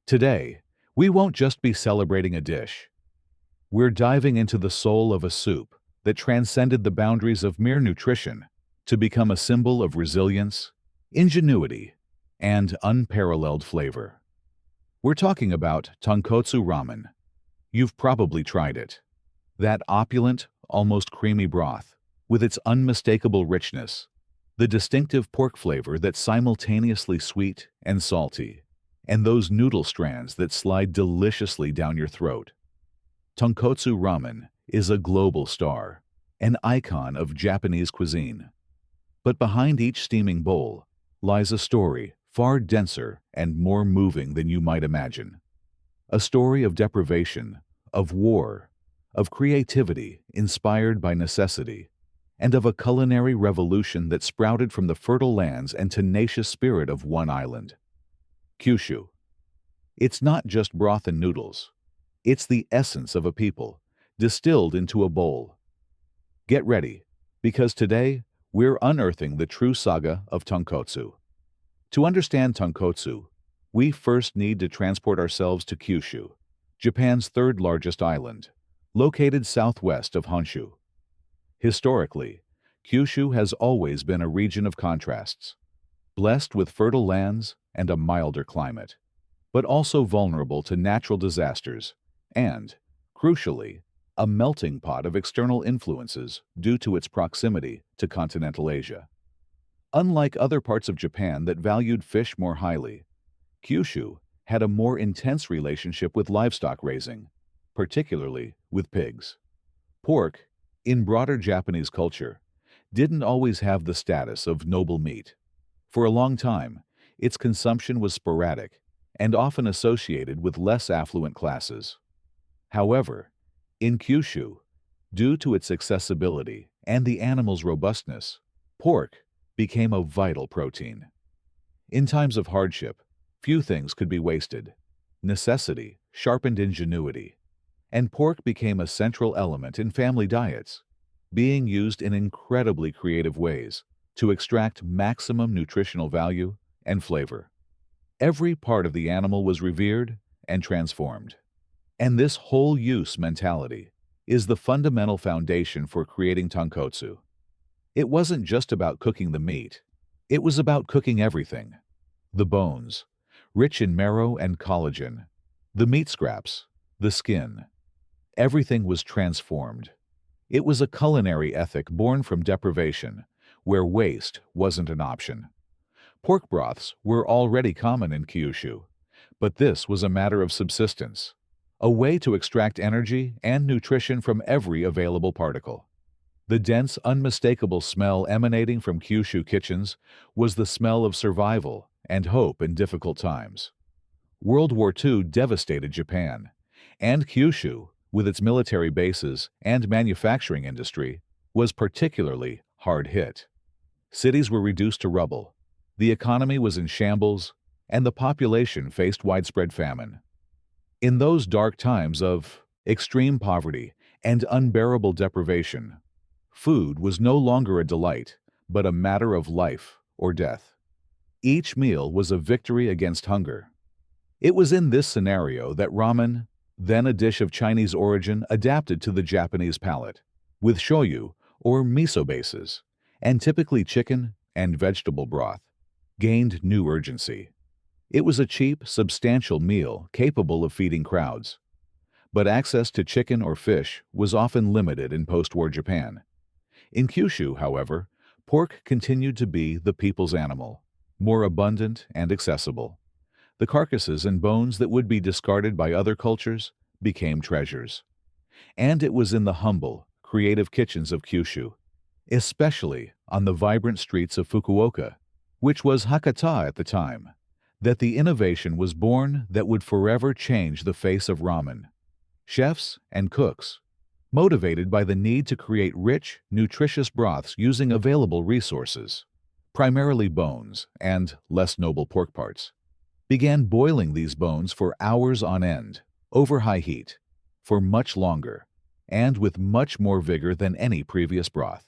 Today, we won't just be celebrating a dish. We're diving into the soul of a soup that transcended the boundaries of mere nutrition to become a symbol of resilience, ingenuity, and unparalleled flavor. We're talking about Tonkotsu Ramen. You've probably tried it. That opulent, almost creamy broth, with its unmistakable richness, the distinctive pork flavor that's simultaneously sweet and salty, and those noodle strands that slide deliciously down your throat. Tonkotsu Ramen is a global star, an icon of Japanese cuisine. But behind each steaming bowl lies a story far denser and more moving than you might imagine. A story of deprivation, of war, of creativity inspired by necessity, and of a culinary revolution that sprouted from the fertile lands and tenacious spirit of one island, Kyushu. It's not just broth and noodles. It's the essence of a people, distilled into a bowl. Get ready, because today we're unearthing the true saga of tonkotsu. To understand tonkotsu, we first need to transport ourselves to Kyushu, Japan's third largest island, located southwest of Honshu. Historically, Kyushu has always been a region of contrasts, blessed with fertile lands and a milder climate, but also vulnerable to natural disasters and, crucially, a melting pot of external influences due to its proximity to continental Asia. Unlike other parts of Japan that valued fish more highly, Kyushu had a more intense relationship with livestock raising, particularly with pigs. Pork, in broader Japanese culture, didn't always have the status of noble meat. For a long time, its consumption was sporadic and often associated with less affluent classes. However, in Kyushu, due to its accessibility and the animal's robustness, pork became a vital protein. In times of hardship, few things could be wasted. Necessity sharpened ingenuity, and pork became a central element in family diets, being used in incredibly creative ways to extract maximum nutritional value and flavor. Every part of the animal was revered and transformed. And this whole-use mentality is the fundamental foundation for creating tonkotsu. It wasn't just about cooking the meat. It was about cooking everything. The bones, rich in marrow and collagen, the meat scraps, the skin. Everything was transformed. It was a culinary ethic born from deprivation, where waste wasn't an option. Pork broths were already common in Kyushu, but this was a matter of subsistence, a way to extract energy and nutrition from every available particle. The dense, unmistakable smell emanating from Kyushu kitchens was the smell of survival and hope in difficult times. World War II devastated Japan, and Kyushu, with its military bases and manufacturing industry, was particularly hard hit. Cities were reduced to rubble, the economy was in shambles, and the population faced widespread famine. In those dark times of extreme poverty and unbearable deprivation, food was no longer a delight, but a matter of life or death. Each meal was a victory against hunger. It was in this scenario that ramen, then a dish of Chinese origin, adapted to the Japanese palate, with shoyu or miso bases, and typically chicken and vegetable broth, gained new urgency. It was a cheap, substantial meal capable of feeding crowds. But access to chicken or fish was often limited in post-war Japan. In Kyushu, however, pork continued to be the people's animal, more abundant and accessible. The carcasses and bones that would be discarded by other cultures became treasures. And it was in the humble, creative kitchens of Kyushu, especially on the vibrant streets of Fukuoka, which was Hakata at the time, that the innovation was born that would forever change the face of ramen. Chefs and cooks, motivated by the need to create rich, nutritious broths using available resources, primarily bones and less noble pork parts, began boiling these bones for hours on end, over high heat, for much longer, and with much more vigor than any previous broth.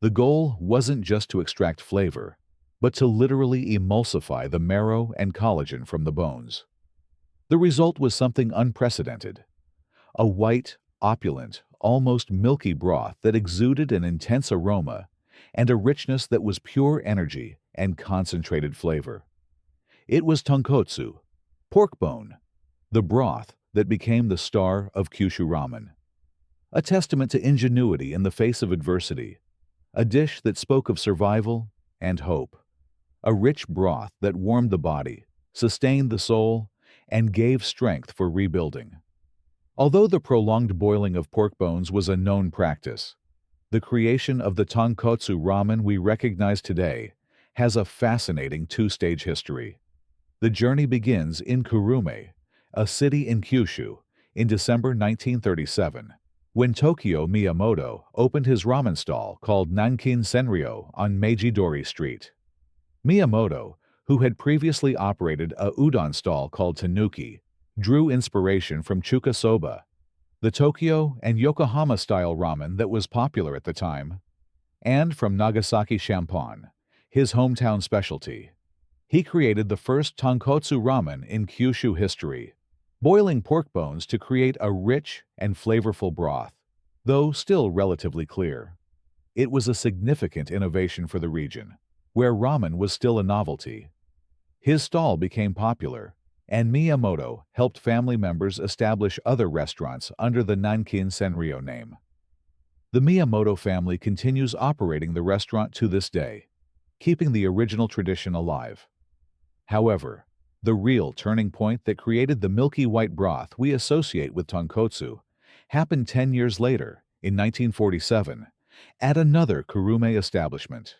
The goal wasn't just to extract flavor, but to literally emulsify the marrow and collagen from the bones. The result was something unprecedented. A white, opulent, almost milky broth that exuded an intense aroma and a richness that was pure energy and concentrated flavor. It was tonkotsu, pork bone, the broth that became the star of Kyushu ramen. A testament to ingenuity in the face of adversity, a dish that spoke of survival and hope, a rich broth that warmed the body, sustained the soul, and gave strength for rebuilding. Although the prolonged boiling of pork bones was a known practice, the creation of the tonkotsu ramen we recognize today has a fascinating two-stage history. The journey begins in Kurume, a city in Kyushu, in December 1937, when Tokyo Miyamoto opened his ramen stall called Nankin Senryo on Meiji-dori Street. Miyamoto, who had previously operated a udon stall called Tanuki, drew inspiration from chuka soba, the Tokyo and Yokohama-style ramen that was popular at the time, and from Nagasaki champon, his hometown specialty. He created the first tonkotsu ramen in Kyushu history, boiling pork bones to create a rich and flavorful broth, though still relatively clear. It was a significant innovation for the region, where ramen was still a novelty. His stall became popular, and Miyamoto helped family members establish other restaurants under the Nankin Senryo name. The Miyamoto family continues operating the restaurant to this day, keeping the original tradition alive. However, the real turning point that created the milky white broth we associate with tonkotsu happened 10 years later, in 1947, at another Kurume establishment.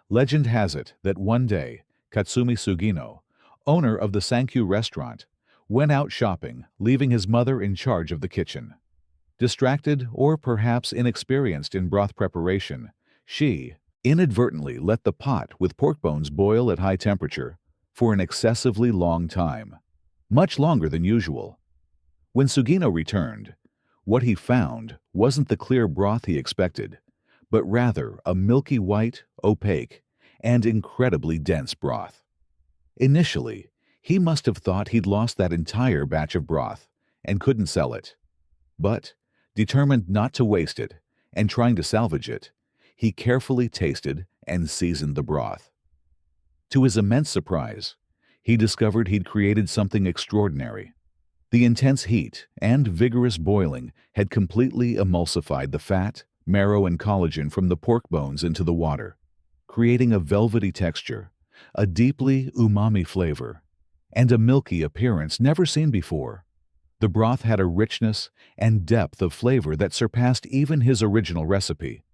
Legend has it that one day, Katsumi Sugino, owner of the Sankyu restaurant, went out shopping, leaving his mother in charge of the kitchen. Distracted or perhaps inexperienced in broth preparation, she inadvertently let the pot with pork bones boil at high temperature for an excessively long time, much longer than usual. When Sugino returned, what he found wasn't the clear broth he expected, but rather a milky white, opaque, and incredibly dense broth. Initially, he must have thought he'd lost that entire batch of broth and couldn't sell it. But, determined not to waste it and trying to salvage it, he carefully tasted and seasoned the broth. To his immense surprise, he discovered he'd created something extraordinary. The intense heat and vigorous boiling had completely emulsified the fat, marrow, and collagen from the pork bones into the water, creating a velvety texture, a deeply umami flavor, and a milky appearance never seen before. The broth had a richness and depth of flavor that surpassed even his original recipe.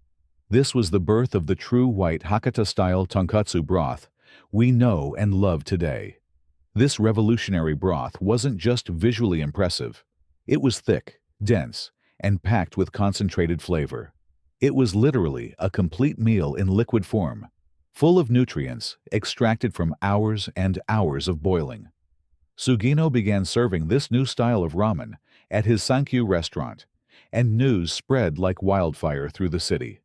This was the birth of the true white Hakata-style tonkotsu broth we know and love today. This revolutionary broth wasn't just visually impressive. It was thick, dense, and packed with concentrated flavor. It was literally a complete meal in liquid form, full of nutrients extracted from hours and hours of boiling. Sugino began serving this new style of ramen at his Sankyu restaurant, and news spread like wildfire through the city.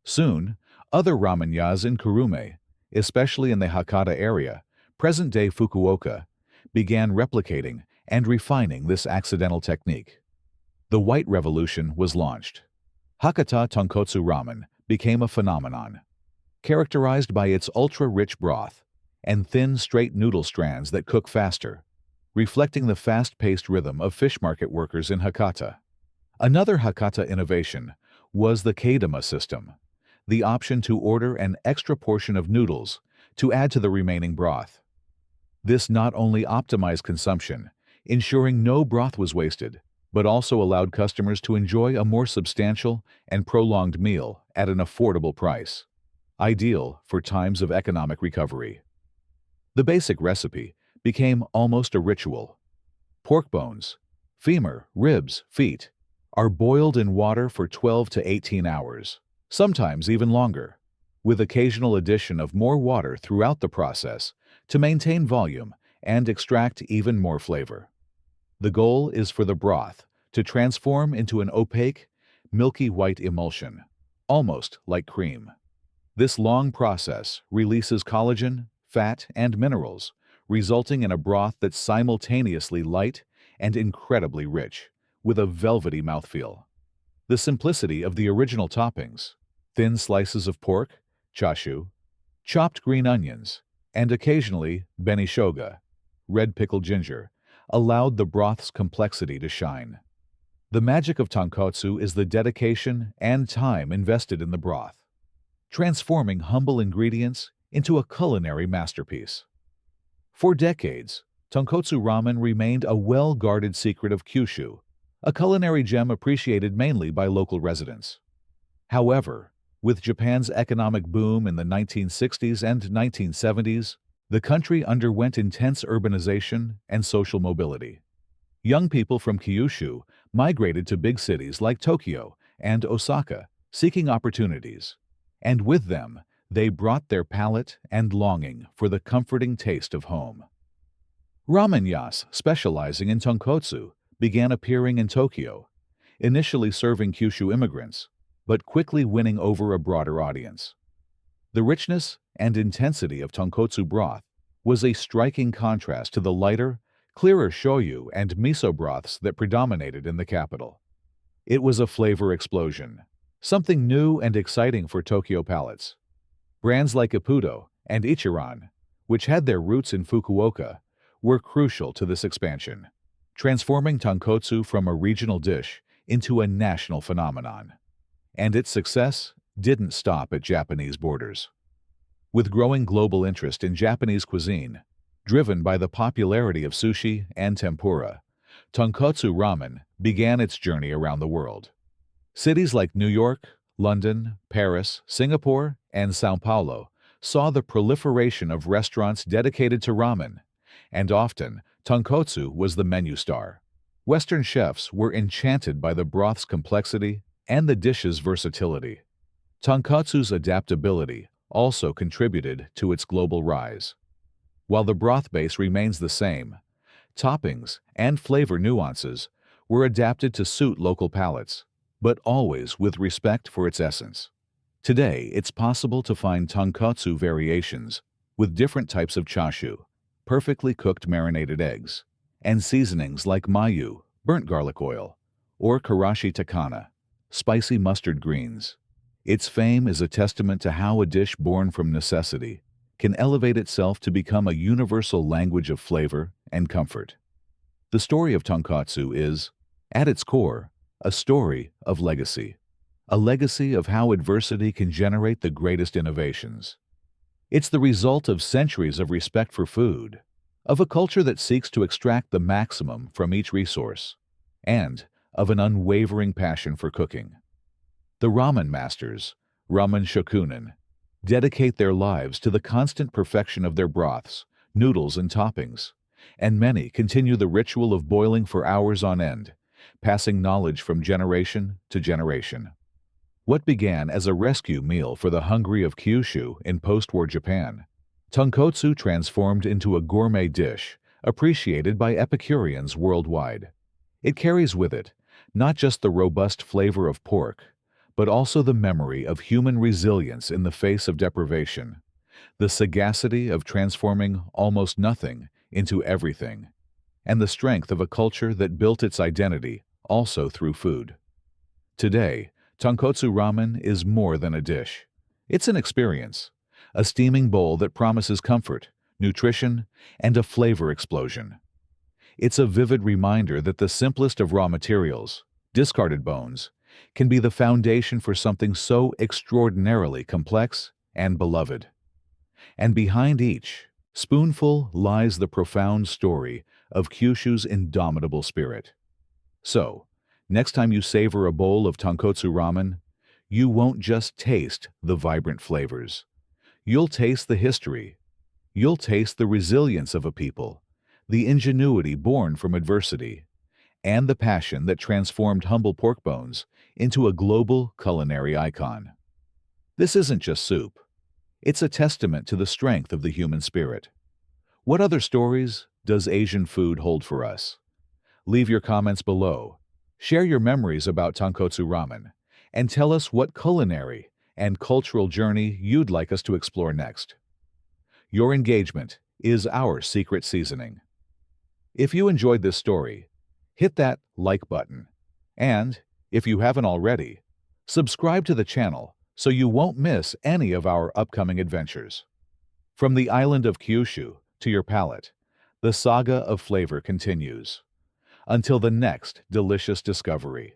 Soon, other ramen-yas in Kurume, especially in the Hakata area, present-day Fukuoka, began replicating and refining this accidental technique. The White Revolution was launched. Hakata Tonkotsu Ramen became a phenomenon, characterized by its ultra-rich broth and thin, straight noodle strands that cook faster, reflecting the fast-paced rhythm of fish market workers in Hakata. Another Hakata innovation was the Keidama system, the option to order an extra portion of noodles to add to the remaining broth. This not only optimized consumption, ensuring no broth was wasted, but also allowed customers to enjoy a more substantial and prolonged meal at an affordable price, ideal for times of economic recovery. The basic recipe became almost a ritual. Pork bones, femur, ribs, feet, are boiled in water for 12 to 18 hours, sometimes even longer, with occasional addition of more water throughout the process to maintain volume and extract even more flavor. The goal is for the broth to transform into an opaque, milky white emulsion, almost like cream. This long process releases collagen, fat, and minerals, resulting in a broth that's simultaneously light and incredibly rich, with a velvety mouthfeel. The simplicity of the original toppings, thin slices of pork, chashu, chopped green onions, and occasionally benishoga, red pickled ginger, allowed the broth's complexity to shine. The magic of tonkotsu is the dedication and time invested in the broth, transforming humble ingredients into a culinary masterpiece. For decades, Tonkotsu Ramen remained a well-guarded secret of Kyushu, a culinary gem appreciated mainly by local residents. However, with Japan's economic boom in the 1960s and 1970s, the country underwent intense urbanization and social mobility. Young people from Kyushu migrated to big cities like Tokyo and Osaka, seeking opportunities. And with them, they brought their palate and longing for the comforting taste of home. Ramen yas, specializing in tonkotsu, began appearing in Tokyo, initially serving Kyushu immigrants, but quickly winning over a broader audience. The richness and intensity of tonkotsu broth was a striking contrast to the lighter, clearer shoyu and miso broths that predominated in the capital. It was a flavor explosion, something new and exciting for Tokyo palates. Brands like Ippudo and Ichiran, which had their roots in Fukuoka, were crucial to this expansion, transforming tonkotsu from a regional dish into a national phenomenon. And its success didn't stop at Japanese borders. With growing global interest in Japanese cuisine, driven by the popularity of sushi and tempura, Tonkotsu Ramen began its journey around the world. Cities like New York, London, Paris, Singapore, and São Paulo saw the proliferation of restaurants dedicated to ramen, and often tonkotsu was the menu star. Western chefs were enchanted by the broth's complexity and the dish's versatility. Tonkotsu's adaptability also contributed to its global rise. While the broth base remains the same, toppings and flavor nuances were adapted to suit local palates, but always with respect for its essence. Today, it's possible to find tonkotsu variations with different types of chashu, perfectly cooked marinated eggs, and seasonings like mayu, burnt garlic oil, or karashi takana, spicy mustard greens. Its fame is a testament to how a dish born from necessity can elevate itself to become a universal language of flavor and comfort. The story of tonkotsu is, at its core, a story of legacy. A legacy of how adversity can generate the greatest innovations. It's the result of centuries of respect for food, of a culture that seeks to extract the maximum from each resource, and of an unwavering passion for cooking. The ramen masters, ramen shokunin, dedicate their lives to the constant perfection of their broths, noodles, and toppings, and many continue the ritual of boiling for hours on end, passing knowledge from generation to generation. What began as a rescue meal for the hungry of Kyushu in post-war Japan, tonkotsu transformed into a gourmet dish appreciated by Epicureans worldwide. It carries with it not just the robust flavor of pork, but also the memory of human resilience in the face of deprivation, the sagacity of transforming almost nothing into everything, and the strength of a culture that built its identity also through food. Today, Tonkotsu Ramen is more than a dish. It's an experience, a steaming bowl that promises comfort, nutrition, and a flavor explosion. It's a vivid reminder that the simplest of raw materials, discarded bones, can be the foundation for something so extraordinarily complex and beloved. And behind each spoonful lies the profound story of Kyushu's indomitable spirit. So, next time you savor a bowl of tonkotsu ramen, you won't just taste the vibrant flavors. You'll taste the history. You'll taste the resilience of a people, the ingenuity born from adversity, and the passion that transformed humble pork bones into a global culinary icon. This isn't just soup. It's a testament to the strength of the human spirit. What other stories does Asian food hold for us? Leave your comments below. Share your memories about tonkotsu ramen, and tell us what culinary and cultural journey you'd like us to explore next. Your engagement is our secret seasoning. If you enjoyed this story, hit that like button. And, if you haven't already, subscribe to the channel so you won't miss any of our upcoming adventures. From the island of Kyushu to your palate, the saga of flavor continues. Until the next delicious discovery.